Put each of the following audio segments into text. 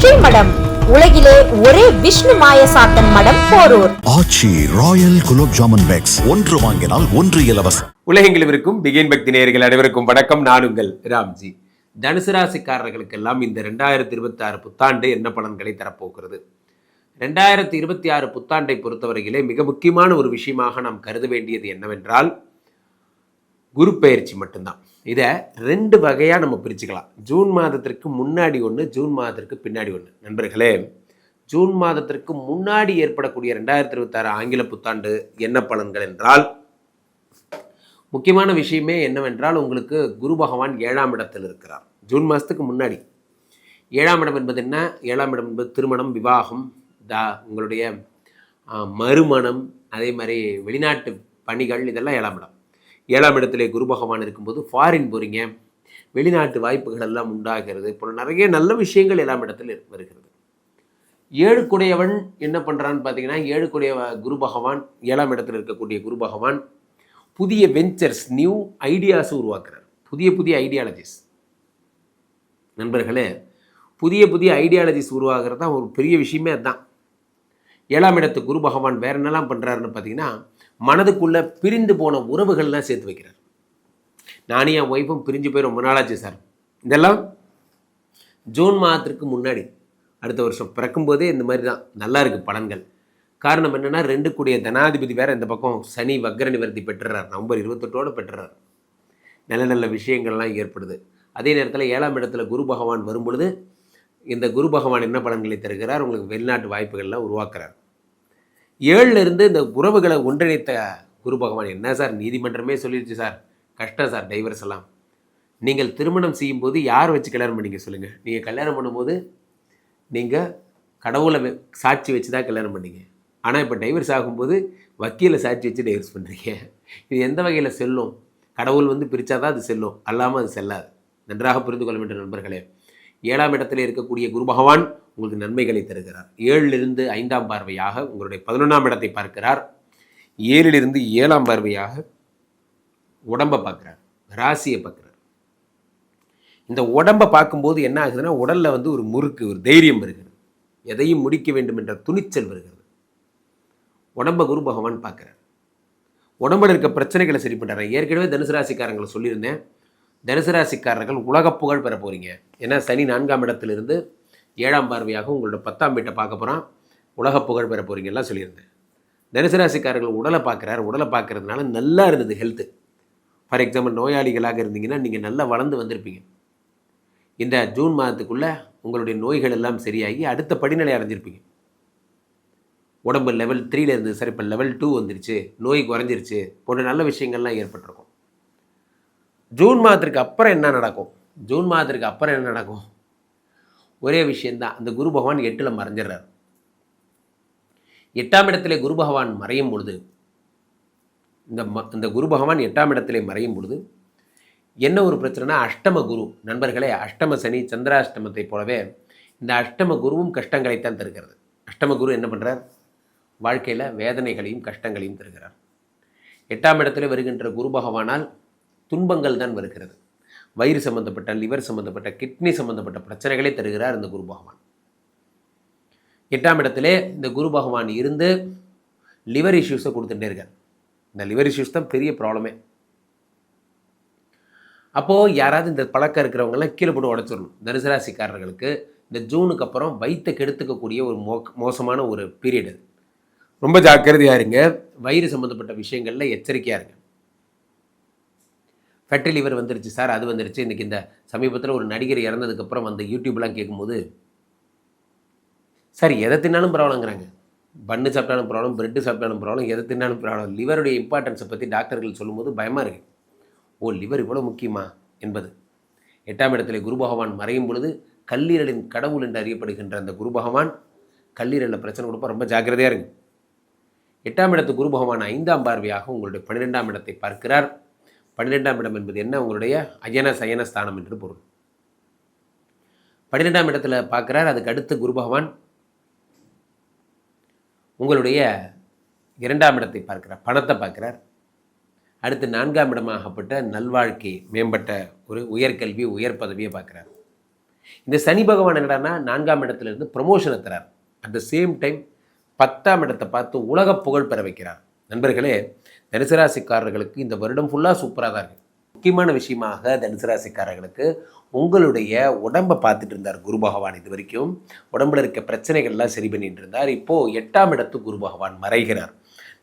ஸ்ரீமடம், உலகிலே ஒரே விஷ்ணு மாயசாத்தன் மடம், போரூர். ஆச்சி ராயல் குலோப் ஜாமுன் பேக்ஸ், ஒன்று வாங்கினால் ஒன்று இலவசம். உலகெங்கிலும் இருக்கும் பிகின் பக்தி நேயர்கள் அனைவருக்கும் வணக்கம். நான் உங்கள் ராம்ஜி. தனுசு ராசிக்காரர்களுக்கெல்லாம் இந்த 2026 புத்தாண்டு என்ன பலன்களை தரப்போகிறது? 2026 புத்தாண்டை பொறுத்தவரையிலே மிக முக்கியமான ஒரு விஷயமாக நாம் கருத வேண்டியது என்னவென்றால் குரு பெயர்ச்சி மட்டும்தான். இதை 2 வகையாக நம்ம பிரிச்சுக்கலாம். ஜூன் மாதத்திற்கு முன்னாடி ஒன்று, ஜூன் மாதத்திற்கு பின்னாடி ஒன்று. நண்பர்களே, ஜூன் மாதத்திற்கு முன்னாடி ஏற்படக்கூடிய 2026 ஆங்கில புத்தாண்டு என்ன பலன்கள் என்றால், முக்கியமான விஷயமே என்னவென்றால் உங்களுக்கு குரு பகவான் 7ஆம் இடத்தில் இருக்கிறார். ஜூன் மாதத்துக்கு முன்னாடி 7ஆம் இடம் என்பது என்ன? 7ஆம் இடம் என்பது திருமணம், விவாகம், உங்களுடைய மறுமணம், அதே மாதிரி வெளிநாட்டு பணிகள், இதெல்லாம் 7ஆம் இடம். 7ஆம் இடத்திலே குரு பகவான் இருக்கும்போது ஃபாரின் போகிறீங்க, வெளிநாட்டு வாய்ப்புகள் எல்லாம் உண்டாகிறது, போல நிறைய நல்ல விஷயங்கள் 7ஆம் இடத்தில் வருகிறது. 7 குடையவன் என்ன பண்ணுறான்னு பார்த்தீங்கன்னா, 7 குடைய குரு பகவான் 7ஆம் இடத்தில் இருக்கக்கூடிய குரு பகவான் புதிய வெஞ்சர்ஸ், நியூ ஐடியாஸை உருவாக்குறார். புதிய ஐடியாலஜிஸ். நண்பர்களே, புதிய ஐடியாலஜிஸ் உருவாகிறது தான் ஒரு பெரிய விஷயமே. அதுதான் 7ஆம் இடத்து குரு பகவான் வேறு என்னெல்லாம் பண்ணுறாருன்னு பார்த்தீங்கன்னா, மனதுக்குள்ளே பிரிந்து போன உறவுகள்லாம் சேர்த்து வைக்கிறார். நானும் என் ஒய்ஃபும் பிரிஞ்சு போய் ரொம்ப நாளாச்சு சார். இதெல்லாம் ஜூன் மாதத்திற்கு முன்னாடி, அடுத்த வருஷம் பிறக்கும்போதே இந்த மாதிரி தான் நல்லா இருக்குது பலன்கள். காரணம் என்னென்னா, 2 கூடிய தனாதிபதி வேறு இந்த பக்கம் சனி வக்ர நிவர்த்தி பெற்றுறார். நவம்பர் 28 பெற்றுறார். நல்ல விஷயங்கள்லாம் ஏற்படுது. அதே நேரத்தில் 7ஆம் இடத்துல குரு பகவான் வரும்பொழுது இந்த குரு பகவான் என்ன பலன்களை தருகிறார்? உங்களுக்கு வெளிநாட்டு வாய்ப்புகள்லாம் உருவாக்குறார். 7லிருந்து இந்த உறவுகளை ஒன்றிணைத்த குரு பகவான், என்ன சார் நீதிமன்றமே சொல்லிடுச்சு சார், கஷ்டம் சார் டைவர்ஸ் எல்லாம். நீங்கள் திருமணம் செய்யும்போது யார் வச்சு கல்யாணம் பண்ணிங்க சொல்லுங்கள்? நீங்கள் கல்யாணம் பண்ணும்போது நீங்கள் கடவுளை சாட்சி வச்சு தான் கல்யாணம் பண்ணீங்க. ஆனால் இப்போ டைவர்ஸ் ஆகும்போது வக்கீலை சாட்சி வச்சு டைவர்ஸ் பண்ணுறீங்க. இது எந்த வகையில் செல்லும்? கடவுள் பிரித்தா தான் அது செல்லும், அல்லாமல் அது செல்லாது. நன்றாக புரிந்து கொள்ள வேண்டும் நண்பர்களே. 7ஆம் இடத்தில் இருக்கக்கூடிய குரு பகவான் உங்களுக்கு நன்மைகளை தருகிறார். 7லிருந்து 5ஆம் பார்வையாக உங்களுடைய 11ஆம் இடத்தை பார்க்கிறார். 7லிருந்து 7ஆம் பார்வையாக உடம்பை பார்க்குறார், ராசியை பார்க்குறார். இந்த உடம்பை பார்க்கும்போது என்ன ஆகுதுன்னா, உடலில் ஒரு முறுக்கு, ஒரு தைரியம் வருகிறது. எதையும் முடிக்க வேண்டும் என்ற துணிச்சல் வருகிறது. உடம்பை குரு பகவான் பார்க்குறார். உடம்பில் இருக்க பிரச்சனைகளை சரி பண்ணுறாரு. ஏற்கனவே தனுசு ராசிக்காரங்களை சொல்லியிருந்தேன், தனுசு ராசிக்காரர்கள் உலக புகழ் பெற போகிறீங்க. ஏன்னா சனி 4ஆம் இடத்திலிருந்து 7ஆம் பார்வையாக உங்களோட 10ஆம் வீட்டை பார்க்க போகிறான். உலக புகழ் பெற போகிறீங்கலாம் சொல்லியிருந்தேன். தனுசு ராசிக்காரர்கள் உடலை பார்க்குறாரு. உடலை பார்க்கறதுனால நல்லா இருந்தது ஹெல்த்து. ஃபார் எக்ஸாம்பிள், நோயாளிகளாக இருந்தீங்கன்னா நீங்கள் நல்லா வளர்ந்து வந்திருப்பீங்க. இந்த ஜூன் மாதத்துக்குள்ளே உங்களுடைய நோய்கள் எல்லாம் சரியாகி அடுத்த படிநிலை அடைஞ்சிருப்பீங்க. உடம்பு லெவல் 3ல் இருந்தது சார், இப்போ லெவல் 2 வந்துருச்சு, நோய் குறைஞ்சிருச்சு, போன்ற நல்ல விஷயங்கள்லாம் ஏற்பட்டிருக்கும். ஜூன் மாதத்திற்கு அப்புறம் என்ன நடக்கும்? ஜூன் மாதத்திற்கு அப்புறம் என்ன நடக்கும்? ஒரே விஷயந்தான். அந்த குரு பகவான் 8ல் மறைஞ்சிடறார். 8ஆம் இடத்திலே குரு பகவான் மறையும் பொழுது, இந்த குரு பகவான் 8ஆம் இடத்திலே மறையும் பொழுது என்ன ஒரு பிரச்சனைனா, அஷ்டம குரு. நண்பர்களே, அஷ்டம சனி சந்திராஷ்டமத்தை போலவே இந்த அஷ்டம குருவும் கஷ்டங்களைத்தான் தருகிறது. அஷ்டம குரு என்ன பண்ணுறார்? வாழ்க்கையில் வேதனைகளையும் கஷ்டங்களையும் தருகிறார். 8ஆம் இடத்துல வருகின்ற குரு பகவானால் துன்பங்கள் தான் வருகிறது. வயிறு சம்மந்தப்பட்ட, லிவர் சம்மந்தப்பட்ட, கிட்னி சம்மந்தப்பட்ட பிரச்சனைகளே தருகிறார் இந்த குரு பகவான். 8ஆம் இடத்திலே இந்த குரு பகவான் இருந்து லிவர் இஷ்யூஸை கொடுத்துட்டே இருக்கார். இந்த லிவர் இஷ்யூஸ் தான் பெரிய ப்ராப்ளமே. அப்போது யாராவது இந்த பழக்கம் இருக்கிறவங்கெல்லாம் கீழே போட்டு உடச்சிடணும். தனுசு ராசிக்காரர்களுக்கு இந்த ஜூனுக்கு அப்புறம் வயிற்றை கெடுத்துக்கக்கூடிய ஒரு மோசமான ஒரு பீரியட் அது. ரொம்ப ஜாக்கிரதையாக இருங்க. வயிறு சம்மந்தப்பட்ட விஷயங்களில் எச்சரிக்கையாக இருங்க. ஃபேட்டி லிவர் வந்துருச்சு சார், அது வந்துருச்சு. இன்றைக்கி இந்த சமீபத்தில் ஒரு நடிகர் இறந்ததுக்கப்புறம் அந்த யூடியூப்லாம் கேட்கும்போது, சார் எதை தின்னாலும் ப்ராப்ளங்கிறாங்க. பன்னு சாப்பிட்டாலும் ப்ராப்ளம், பிரெட்டு சாப்பிட்டாலும் ப்ராப்ளம், எதை தின்னாலும் ப்ராப்ளம். லிவருடைய இம்பார்ட்டன்ஸை பற்றி டாக்டர்கள் சொல்லும்போது பயமாக இருக்குது. ஓ, லிவர் இவ்வளோ முக்கியமா என்பது. 8ஆம் இடத்துல குரு பகவான் மறையும் பொழுது கல்லீரலின் கடவுள் என்று அறியப்படுகின்ற அந்த குரு பகவான் கல்லீரலில் பிரச்சனை கொடுப்பா. ரொம்ப ஜாக்கிரதையாக இருங்க. 8ஆம் இடத்து குரு பகவான் 5ஆம் பார்வையாக உங்களுடைய 12ஆம் இடத்தை பார்க்கிறார். 12ஆம் இடம் என்பது என்ன? உங்களுடைய அயன சயன ஸ்தானம் என்று பொருள். 12ஆம் இடத்துல பார்க்குறார். அதுக்கு அடுத்து குரு பகவான் உங்களுடைய 2ஆம் இடத்தை பார்க்கிறார், பணத்தை பார்க்குறார். அடுத்து 4ஆம் இடமாகப்பட்ட நல்வாழ்க்கை, மேம்பட்ட ஒரு உயர்கல்வி, உயர் பதவியை பார்க்குறார். இந்த சனி பகவான் என்னடான்னா 4ஆம் இடத்துலேருந்து ப்ரமோஷனை தரார். அட் த சேம் டைம் 10ஆம் இடத்தை பார்த்து உலக புகழ் பெற வைக்கிறார். நண்பர்களே, தனுசு ராசிக்காரர்களுக்கு இந்த வருடம் ஃபுல்லாக சூப்பராக தான் இருக்குது. முக்கியமான விஷயமாக தனுசு ராசிக்காரர்களுக்கு உங்களுடைய உடம்பை பார்த்துட்டு இருந்தார் குரு பகவான். இது வரைக்கும் உடம்புல இருக்க பிரச்சனைகள்லாம் சரி பண்ணிட்டு இருந்தார். இப்போது 8ஆம் இடத்து குரு பகவான் மறைகிறார்.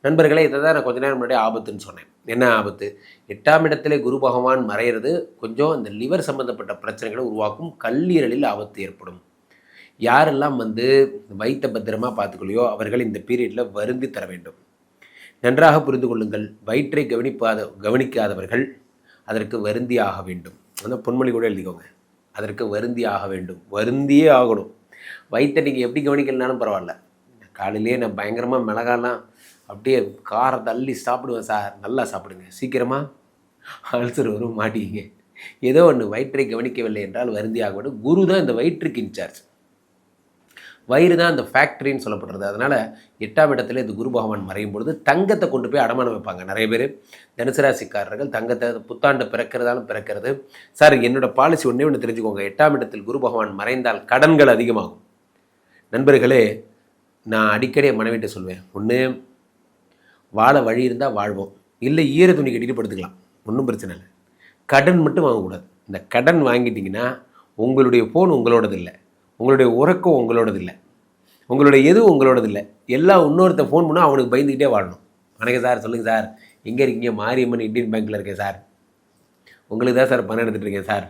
நண்பர்களே, இதை தான் நான் கொஞ்ச நேரம் முன்னாடி ஆபத்துன்னு சொன்னேன். என்ன ஆபத்து? 8ஆம் இடத்திலே குரு பகவான் மறைகிறது கொஞ்சம் இந்த லிவர் சம்மந்தப்பட்ட பிரச்சனைகளை உருவாக்கும். கல்லீரலில் ஆபத்து ஏற்படும். யாரெல்லாம் வயிற்றை பத்திரமாக பார்த்துக்கலையோ அவர்கள் இந்த பீரியடில் வருந்தி தர வேண்டும். நன்றாக புரிந்து கொள்ளுங்கள். வயிற்றை கவனிக்காதவர்கள் அதற்கு வருந்தி ஆக வேண்டும். அந்த பொன்மொழி கூட எழுதிக்கோங்க. அதற்கு வருந்தி ஆக வேண்டும். வருந்தியே ஆகணும். வயிற்றை நீங்கள் எப்படி கவனிக்கலனாலும் பரவாயில்ல. காலையிலே நான் பயங்கரமாக மிளகாலாம் அப்படியே காரை தள்ளி சாப்பிடுவேன் சார். நல்லா சாப்பிடுங்க. சீக்கிரமாக அல்சர் வரும், மாட்டிங்க. ஏதோ ஒன்று வயிற்றை கவனிக்கவில்லை என்றால் வருந்தி ஆக வேண்டும். குரு தான் இந்த வயிற்றுக்கு இன்சார்ஜ். வயிறு தான் அந்த ஃபேக்ட்ரின்னு சொல்லப்படுறது. அதனால் 8ஆம் இடத்துல இந்த குரு பகவான் மறையும் பொழுது தங்கத்தை கொண்டு போய் அடமானம் வைப்பாங்க. நிறைய பேர் தனுசு ராசிக்காரர்கள் தங்கத்தை புத்தாண்டு பிறக்கிறதாலும் பிறக்கிறது. சார், என்னோடய பாலிசி ஒன்று தெரிஞ்சுக்கோங்க. 8ஆம் இடத்தில் குரு பகவான் மறைந்தால் கடன்கள் அதிகமாகும். நண்பர்களே, நான் அடிக்கடி என் மனைவிட்ட சொல்வேன், ஒன்று வாழ வழி இருந்தால் வாழ்வோம், இல்லை ஈர துணி கட்டிட்டு படுத்துக்கலாம், ஒன்றும் பிரச்சனை இல்லை. கடன் மட்டும் வாங்கக்கூடாது. இந்த கடன் வாங்கிட்டிங்கன்னா உங்களுடைய ஃபோன் உங்களோடது இல்லை, உங்களுடைய உறக்கம் உங்களோடது இல்லை, உங்களுடைய எதுவும் உங்களோடது இல்லை. எல்லாம் இன்னொருத்த ஃபோன் பண்ணால் அவனுக்கு பயந்துக்கிட்டே வாழணும். வணக்கம் சார், சொல்லுங்கள் சார், எங்கே இருக்கீங்க? மாரியம்மன் இந்தியன் பேங்க்கில் இருக்கேன் சார், உங்களுக்கு தான் சார் பணம் எடுத்துகிட்டு இருக்கேன் சார்.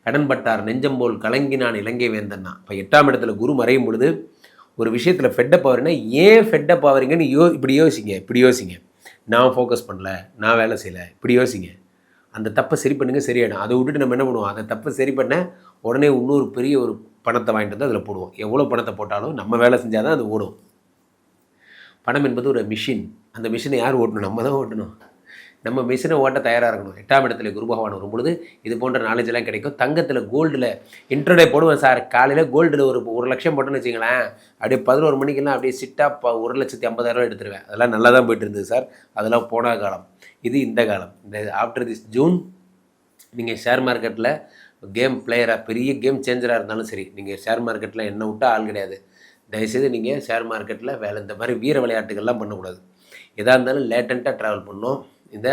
கடன் பட்டார் நெஞ்சம் போல் கலங்கினான் இலங்கை வேந்தன்னா. இப்போ 8ஆம் இடத்துல குரு மறையும் பொழுது ஒரு விஷயத்தில் ஃபெட்டப் ஆகுறீங்கன்னா ஏன் ஃபெட்டப் ஆகுறீங்கன்னு இப்படி யோசிங்க. நான் ஃபோக்கஸ் பண்ணல, நான் வேலை செய்யலை, இப்படி யோசிங்க. அந்த தப்பை சரி பண்ணுங்க, சரியாயிடும். அதை விட்டுட்டு நம்ம என்ன பண்ணுவோம்? அந்த தப்பை சரி பண்ண உடனே இன்னொரு பெரிய ஒரு பணத்தை வாங்கிட்டு வந்து அதில் போடுவோம். எவ்வளோ பணத்தை போட்டாலும் நம்ம வேலை செஞ்சால் தான் அது ஓடும். பணம் என்பது ஒரு மிஷின். அந்த மிஷினை யார் ஓட்டணும்? நம்ம தான் ஓட்டணும். நம்ம மிஷினை ஓட்ட தயாராக இருக்கணும். 8ஆம் இடத்துல குரு பகவான் வரும்பொழுது இது போன்ற நாலேஜெல்லாம் கிடைக்கும். தங்கத்தில் கோல்டில் இன்ட்ரோடே போடுவேன் சார். காலையில் கோல்டில் ஒரு 1 லட்சம் போட்டோன்னு வச்சிங்களேன், அப்படியே 11 மணிக்கெல்லாம் அப்படியே சிட்டாக 1,50,000 எடுத்துருவேன். அதெல்லாம் நல்லா தான் போயிட்டு இருந்தது சார். அதெல்லாம் போன காலம். இது இந்த காலம். இந்த ஆஃப்டர் திஸ் ஜூன் நீங்கள் ஷேர் மார்க்கெட்டில் கேம் பிளேயராக, பெரிய கேம் சேஞ்சராக இருந்தாலும் சரி, நீங்கள் ஷேர் மார்க்கெட்டில் என்ன விட்டால் ஆள் கிடையாது. தயவுசெய்து நீங்கள் ஷேர் மார்க்கெட்டில் இந்த மாதிரி வீர விளையாட்டுகள்லாம் பண்ணக்கூடாது. எதாக இருந்தாலும் லேட்டண்ட்டாக ட்ராவல் பண்ணணும். இந்த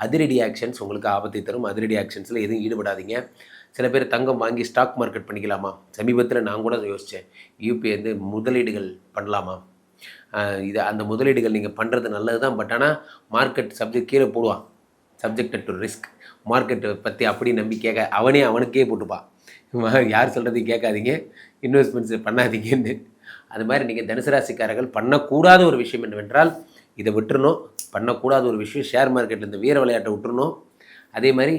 அதிரடி ஆக்ஷன்ஸ் உங்களுக்கு ஆபத்தை தரும். அதிரடி ஆக்ஷன்ஸில் எதுவும் ஈடுபடாதீங்க. சில பேர் தங்கம் வாங்கி ஸ்டாக் மார்க்கெட் பண்ணிக்கலாமா? சமீபத்தில் நான் கூட யோசித்தேன், யூபிஐ முதலீடுகள் பண்ணலாமா? அந்த முதலீடுகள் நீங்கள் பண்ணுறது நல்லது தான். பட் ஆனால் மார்க்கெட் சப்ஜெக்ட் கீழே போடுவான், சப்ஜெக்டட் டு ரிஸ்க். மார்க்கெட்டை பற்றி அப்படி நம்பி அவனுக்கே போட்டுப்பான். யார் சொல்கிறதையும் கேட்காதீங்க, இன்வெஸ்ட்மெண்ட்ஸ் பண்ணாதீங்கன்னு. அது மாதிரி நீங்கள் தனுசு ராசிக்காரர்கள் பண்ணக்கூடாத ஒரு விஷயம் என்னவென்றால் இதை விட்டுறணும். பண்ணக்கூடாத ஒரு விஷயம் ஷேர் மார்க்கெட்டில் இந்த வீர விளையாட்டை விட்டுறணும். அதே மாதிரி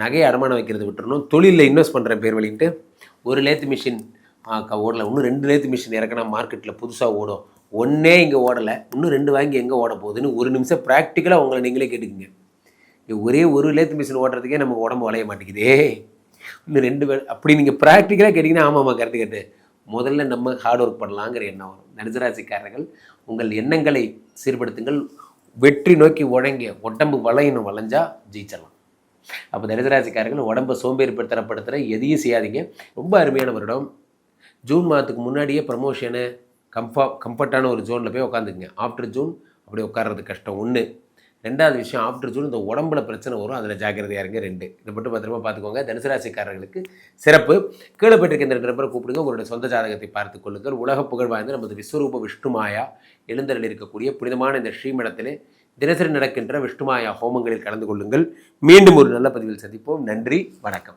நகையை அடமானம் வைக்கிறது விட்டுறணும். தொழிலில் இன்வெஸ்ட் பண்ணுற பேர் வழின்ட்டு ஒரு லேத்து மிஷின் ஓடலை, இன்னும் 2 லேத்து மிஷின் இறக்கினா மார்க்கெட்டில் புதுசாக ஓடும். ஒன்றே இங்கே ஓடலை, இன்னும் 2 வாங்கி எங்கே ஓட போகுதுன்னு ஒரு நிமிஷம் ப்ராக்டிக்கலாக உங்களை நீங்களே கேட்டுக்குங்க. ஒரே ஒரு லேத்து மிஷின் ஓடுறதுக்கே நமக்கு உடம்பு வளைய மாட்டேங்குதே, இன்னும் 2 அப்படி நீங்கள் ப்ராக்டிக்கலாக கேட்டிங்கன்னா ஆமாம்மா கரெக்டு. முதல்ல நம்ம ஹார்ட் ஒர்க் பண்ணலாங்கிற எண்ணம் வரும். தனுசு ராசிக்காரர்கள் உங்கள் எண்ணங்களை சீர்படுத்துங்கள். வெற்றி நோக்கி உடம்பு வளைஞ்சா ஜெயிச்சிடலாம். அப்போ தனுசு ராசிக்காரர்கள் உடம்பை சோம்பேறிப்படுத்துகிற எதையும் செய்யாதீங்க. ரொம்ப அருமையான வருடம். ஜூன் மாதத்துக்கு முன்னாடியே ப்ரமோஷனு கம்ஃபர்ட்டான ஒரு ஜோனில் போய் உட்காந்துக்குங்க. ஆஃப்டர் ஜூன் அப்படி உட்கார்றது கஷ்டம். 1. 2வது விஷயம், ஆஃப்டர் ஜூன் இந்த உடம்புல பிரச்சனை வரும், அதில் ஜாக்கிரதையாக இருங்க. 2 இதை மட்டும் பத்திரமா பார்த்துக்கோங்க. தனுசு ராசிக்காரர்களுக்கு சிறப்பு. கீழே போயிட்டு இந்த 2 நம்பரை கூப்பிடுங்க. உங்களுடைய சொந்த ஜாதகத்தை பார்த்து கொள்ளுங்கள். உலக புகழ் வாய்ந்த நமது விஸ்வரூப விஷ்ணுமாயா எழுந்தருளில் இருக்கக்கூடிய புனிதமான இந்த ஸ்ரீமடத்திலே தினசரி நடக்கின்ற விஷ்ணுமாயா ஹோமங்களில் கலந்து கொள்ளுங்கள். மீண்டும் ஒரு நல்ல பதிவில் சந்திப்போம். நன்றி, வணக்கம்.